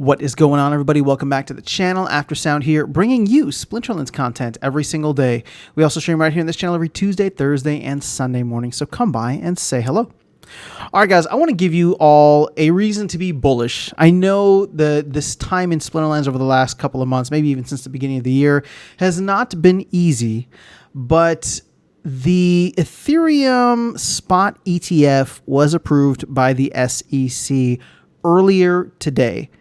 What is going on, everybody? Welcome back to the channel. After Sound here, bringing you Splinterlands content every single day. We also stream right here on this channel every Tuesday, Thursday, and Sunday morning, so come by and say hello. All right, guys, I want to give you all a reason to be bullish. I know this time in Splinterlands over the last couple of months, maybe even since the beginning of the year, has not been easy, but the Ethereum spot ETF was approved by the SEC earlier today.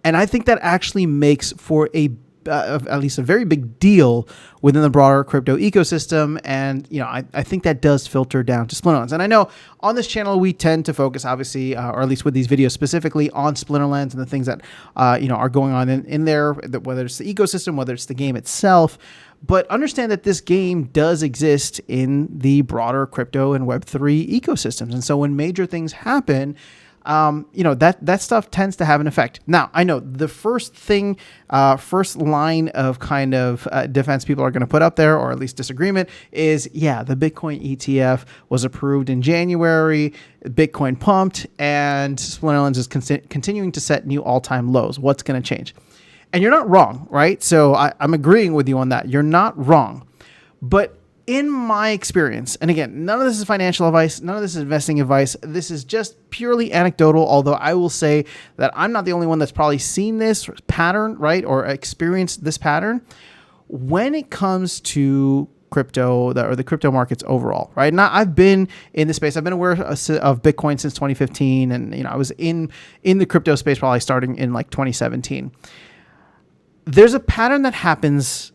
And I think that actually makes for at least a very big deal within the broader crypto ecosystem. And, I think that does filter down to Splinterlands. And I know on this channel, we tend to focus, obviously, or at least with these videos specifically on Splinterlands and the things that, are going on in there, whether it's the ecosystem, whether it's the game itself. But understand that this game does exist in the broader crypto and Web3 ecosystems. And so when major things happen, that stuff tends to have an effect. Now, I know the first line of kind of defense people are going to put up there, or at least disagreement, is, the Bitcoin ETF was approved in January, Bitcoin pumped, and Splinterlands is continuing to set new all-time lows. What's going to change? And you're not wrong, right? So I'm agreeing with you on that. You're not wrong. But in my experience, and again, none of this is financial advice, none of this is investing advice, this is just purely anecdotal, although I will say that I'm not the only one that's probably seen this pattern, right, or experienced this pattern when it comes to crypto or the crypto markets overall, right? Now, I've been in this space. I've been aware of Bitcoin since 2015, and I was in the crypto space probably starting in like 2017. There's a pattern that happens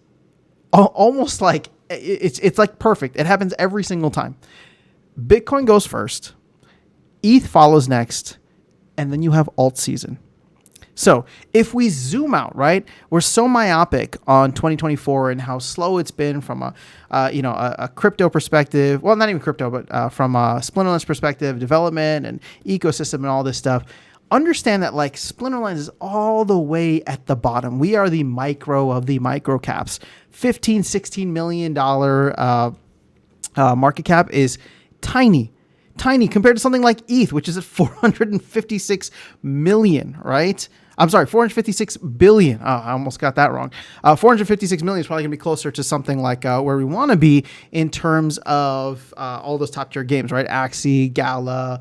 almost like it's like perfect. It happens every single time. Bitcoin goes first, ETH follows next, and then you have alt season. So if we zoom out, right, we're so myopic on 2024 and how slow it's been from a crypto perspective. Well, not even crypto, but from a Splinterlands perspective, development and ecosystem and all this stuff. Understand that like Splinterlands is all the way at the bottom. We are the micro of the micro caps. $16 million market cap is tiny compared to something like ETH, which is at 456 million, right? I'm sorry, 456 billion. Oh, I almost got that wrong. 456 million is probably going to be closer to something like where we want to be in terms of all those top tier games, right? Axie, Gala,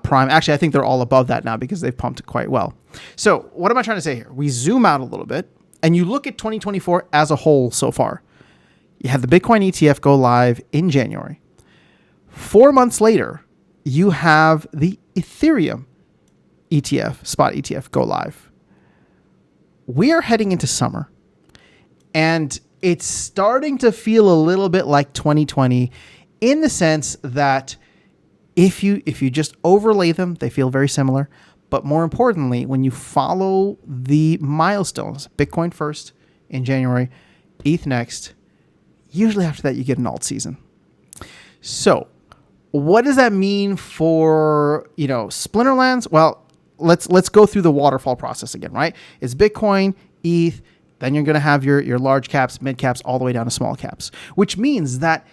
Prime. Actually, I think they're all above that now because they've pumped it quite well. So what am I trying to say here? We zoom out a little bit and you look at 2024 as a whole so far. You have the Bitcoin ETF go live in January. 4 months later, you have the Ethereum ETF, spot ETF, go live. We are heading into summer, and it's starting to feel a little bit like 2020 in the sense that if you just overlay them, they feel very similar. But more importantly, when you follow the milestones, Bitcoin first in January, ETH next, usually after that you get an alt season. So what does that mean for, Splinterlands? Well, let's go through the waterfall process again, right? It's Bitcoin, ETH, then you're going to have your large caps, mid caps, all the way down to small caps, which means that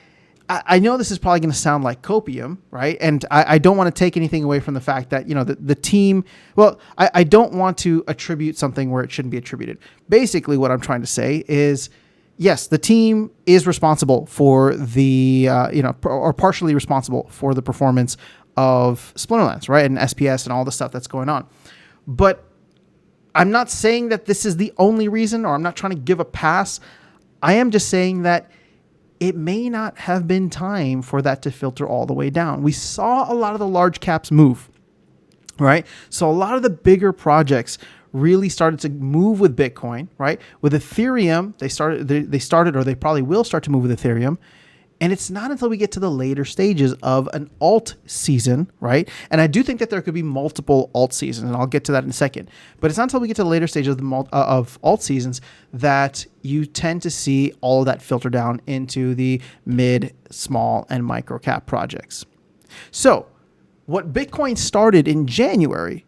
I know this is probably going to sound like copium, right? And I don't want to take anything away from the fact that, the team, well, I don't want to attribute something where it shouldn't be attributed. Basically, what I'm trying to say is, yes, the team is responsible for the, or partially responsible for the performance of Splinterlands, right? And SPS and all the stuff that's going on. But I'm not saying that this is the only reason, or I'm not trying to give a pass. I am just saying that it may not have been time for that to filter all the way down. We saw a lot of the large caps move, right? So a lot of the bigger projects really started to move with Bitcoin, right? With Ethereum, they started, or they probably will start to move with Ethereum. And it's not until we get to the later stages of an alt season, right? And I do think that there could be multiple alt seasons, and I'll get to that in a second. But it's not until we get to the later stages of alt seasons that you tend to see all of that filter down into the mid, small, and micro cap projects. So what Bitcoin started in January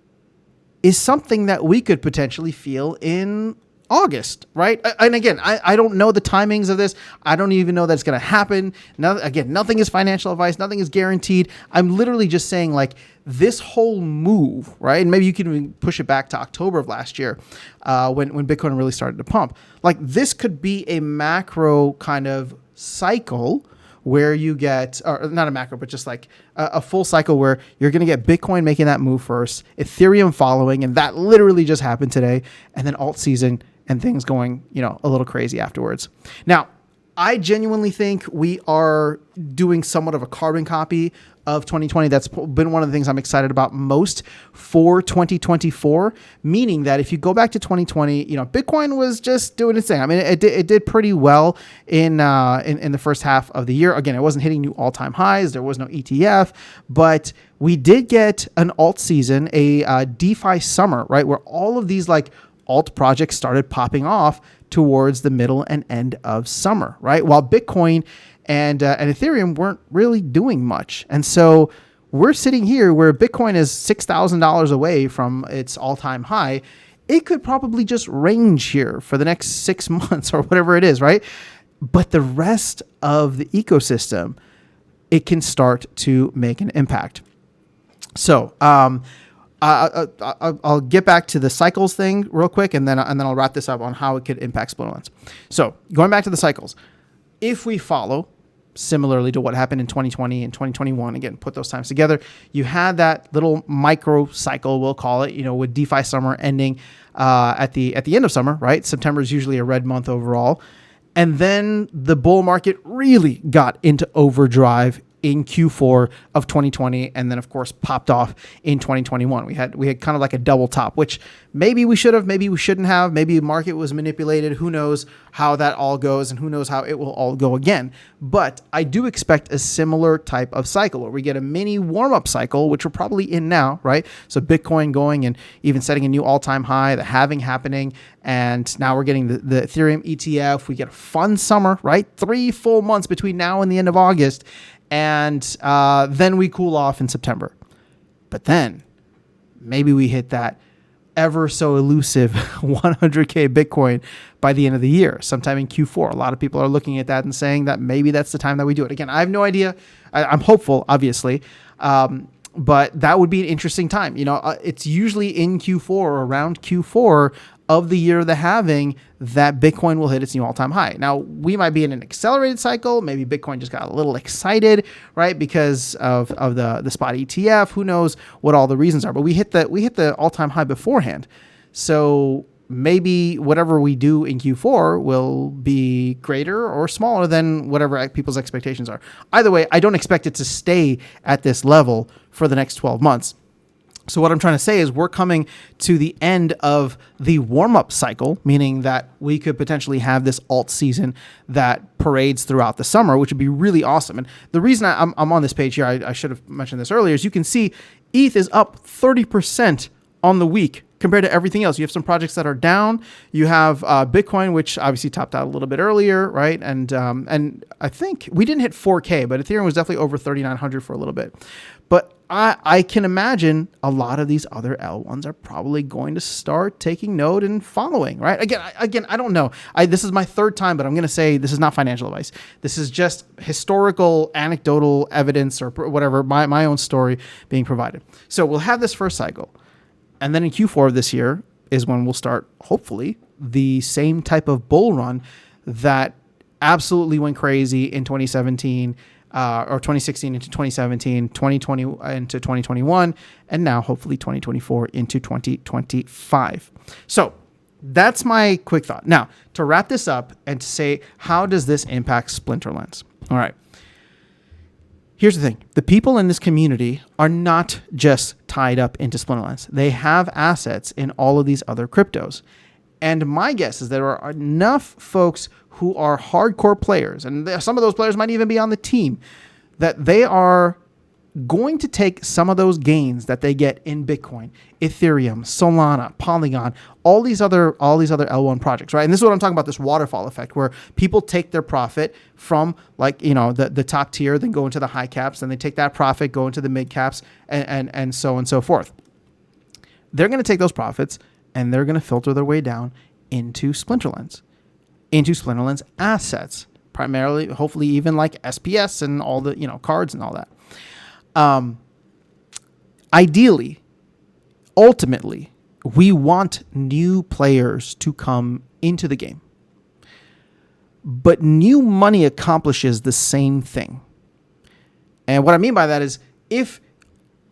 is something that we could potentially feel in August, right? And again, I don't know the timings of this. I don't even know that it's going to happen. Now, again, nothing is financial advice. Nothing is guaranteed. I'm literally just saying like this whole move, right? And maybe you can even push it back to October of last year when Bitcoin really started to pump. Like this could be a macro kind of cycle where you get, or not a macro, but just like a full cycle where you're going to get Bitcoin making that move first, Ethereum following, and that literally just happened today, and then alt season and things going, a little crazy afterwards. Now, I genuinely think we are doing somewhat of a carbon copy of 2020. That's been one of the things I'm excited about most for 2024, meaning that if you go back to 2020, Bitcoin was just doing its thing. I mean, it did pretty well in the first half of the year. Again, it wasn't hitting new all-time highs. There was no ETF, but we did get an alt season, a DeFi summer, right? Where all of these like alt projects started popping off towards the middle and end of summer, right? While Bitcoin and Ethereum weren't really doing much. And so we're sitting here where Bitcoin is $6,000 away from its all-time high. It could probably just range here for the next 6 months or whatever it is, right? But the rest of the ecosystem, it can start to make an impact. So, I'll get back to the cycles thing real quick, and then I'll wrap this up on how it could impact Splinterlands. So going back to the cycles, if we follow similarly to what happened in 2020 and 2021, again, put those times together, you had that little micro cycle, we'll call it, with DeFi summer ending at the end of summer, right? September is usually a red month overall. And then the bull market really got into overdrive in Q4 of 2020, and then of course popped off in 2021. We had kind of like a double top, which maybe we should have, maybe we shouldn't have, maybe the market was manipulated. Who knows how that all goes, and who knows how it will all go again. But I do expect a similar type of cycle where we get a mini warm-up cycle, which we're probably in now, right? So Bitcoin going and even setting a new all-time high, the halving happening, and now we're getting the Ethereum ETF. We get a fun summer, right? 3 full months between now and the end of August. And then we cool off in September. But then maybe we hit that ever so elusive 100K Bitcoin by the end of the year, sometime in Q4. A lot of people are looking at that and saying that maybe that's the time that we do it. Again, I have no idea. I'm hopeful, obviously. But that would be an interesting time. It's usually in Q4 or around Q4 of the year of the halving that Bitcoin will hit its new all-time high. Now, we might be in an accelerated cycle. Maybe Bitcoin just got a little excited, right, because of the spot ETF. Who knows what all the reasons are? But we hit the all-time high beforehand. So maybe whatever we do in Q4 will be greater or smaller than whatever people's expectations are. Either way, I don't expect it to stay at this level for the next 12 months. So what I'm trying to say is we're coming to the end of the warm-up cycle, meaning that we could potentially have this alt season that parades throughout the summer, which would be really awesome. And the reason I'm on this page here, I should have mentioned this earlier, is you can see ETH is up 30% on the week compared to everything else. You have some projects that are down. You have Bitcoin, which obviously topped out a little bit earlier, right? And I think we didn't hit 4K, but Ethereum was definitely over 3,900 for a little bit. But I can imagine a lot of these other L1s are probably going to start taking note and following, right? Again, I don't know. This is my third time, but I'm going to say this is not financial advice. This is just historical, anecdotal evidence or whatever, my own story being provided. So we'll have this first cycle. And then in Q4 of this year is when we'll start, hopefully, the same type of bull run that absolutely went crazy in 2017, or 2016 into 2017, 2020 into 2021, and now hopefully 2024 into 2025. So that's my quick thought. Now, to wrap this up and to say, how does this impact Splinterlands? All right. Here's the thing. The people in this community are not just tied up into Splinterlands. They have assets in all of these other cryptos. And my guess is there are enough folks who are hardcore players, and some of those players might even be on the team, that they are going to take some of those gains that they get in Bitcoin, Ethereum, Solana, Polygon, all these other L1 projects, right? And this is what I'm talking about, this waterfall effect, where people take their profit from the top tier, then go into the high caps, then they take that profit, go into the mid caps, and so on and so forth. They're going to take those profits and they're going to filter their way down into Splinterlands, assets, primarily, hopefully even like SPS and all the, cards and all that. Ideally, ultimately, we want new players to come into the game. But new money accomplishes the same thing. And what I mean by that is if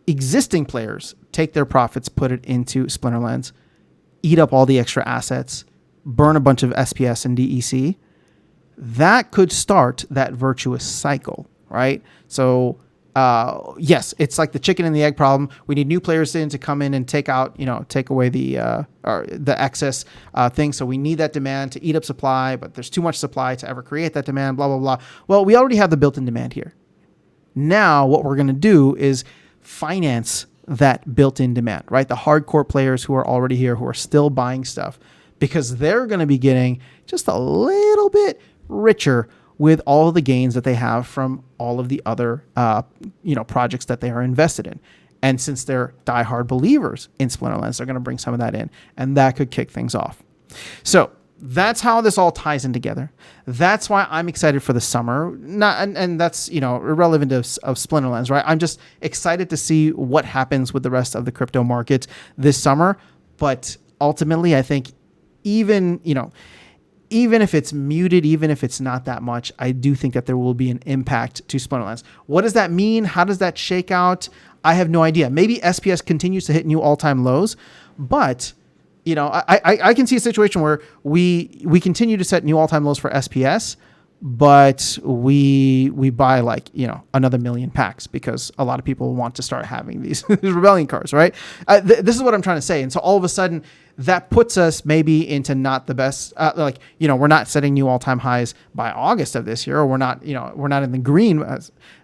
existing players take their profits, put it into Splinterlands, eat up all the extra assets, burn a bunch of SPS and DEC, that could start that virtuous cycle, right? So, yes, it's like the chicken and the egg problem. We need new players in to come in and take away the excess thing. So we need that demand to eat up supply, but there's too much supply to ever create that demand, blah, blah, blah. Well, we already have the built-in demand here. Now what we're going to do is finance that built-in demand, right? The hardcore players who are already here, who are still buying stuff, because they're going to be getting just a little bit richer with all of the gains that they have from all of the other, projects that they are invested in. And since they're diehard believers in Splinterlands, they're going to bring some of that in, and that could kick things off. So that's how this all ties in together. That's why I'm excited for the summer. And that's, irrelevant of Splinterlands, right? I'm just excited to see what happens with the rest of the crypto market this summer. But ultimately, I think even if it's muted, even if it's not that much, I do think that there will be an impact to Splinterlands. What does that mean? How does that shake out? I have no idea. Maybe SPS continues to hit new all-time lows, but I can see a situation where we continue to set new all-time lows for SPS, but we buy another million packs because a lot of people want to start having these rebellion cards, right? This is what I'm trying to say. And so all of a sudden that puts us maybe into not the best, we're not setting new all-time highs by August of this year, or we're not in the green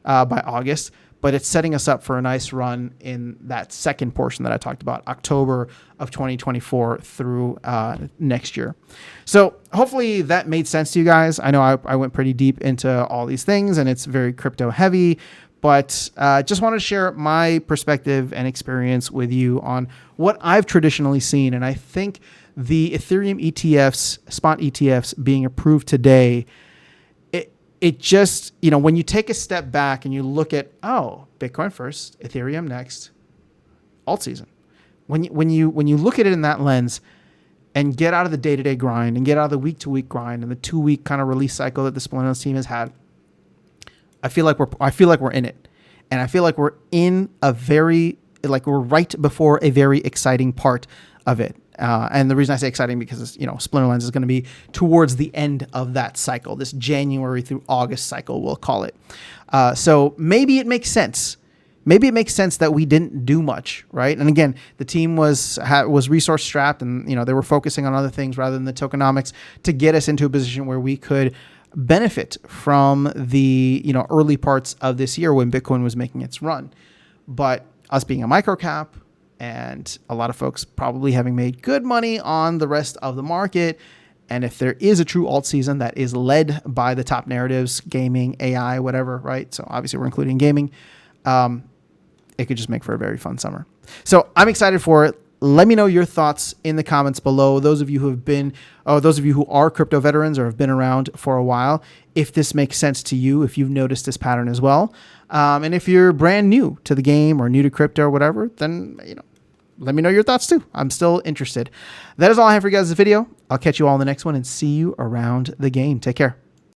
by August, but it's setting us up for a nice run in that second portion that I talked about, October of 2024 through next year. So hopefully that made sense to you guys. I know I went pretty deep into all these things, and it's very crypto heavy, but just wanted to share my perspective and experience with you on what I've traditionally seen. And I think the Ethereum ETFs, spot ETFs being approved today, it just, when you take a step back and you look at, Bitcoin first, Ethereum next, alt season. When you look at it in that lens and get out of the day-to-day grind and get out of the week-to-week grind and the 2-week kind of release cycle that the Splinterlands team has had, I feel like we're in it. And I feel like we're in we're right before a very exciting part of it. And the reason I say exciting because Splinterlands is going to be towards the end of that cycle, this January through August cycle, we'll call it. So maybe it makes sense. Maybe it makes sense that we didn't do much, right? And again, the team was resource strapped, and they were focusing on other things rather than the tokenomics to get us into a position where we could benefit from the early parts of this year when Bitcoin was making its run. But us being a microcap, and a lot of folks probably having made good money on the rest of the market. And if there is a true alt season that is led by the top narratives, gaming, AI, whatever, right? So obviously we're including gaming. It could just make for a very fun summer. So I'm excited for it. Let me know your thoughts in the comments below. Those of you who are crypto veterans or have been around for a while, if this makes sense to you, if you've noticed this pattern as well. And if you're brand new to the game or new to crypto or whatever, then, let me know your thoughts too. I'm still interested. That is all I have for you guys in this video. I'll catch you all in the next one and see you around the game. Take care.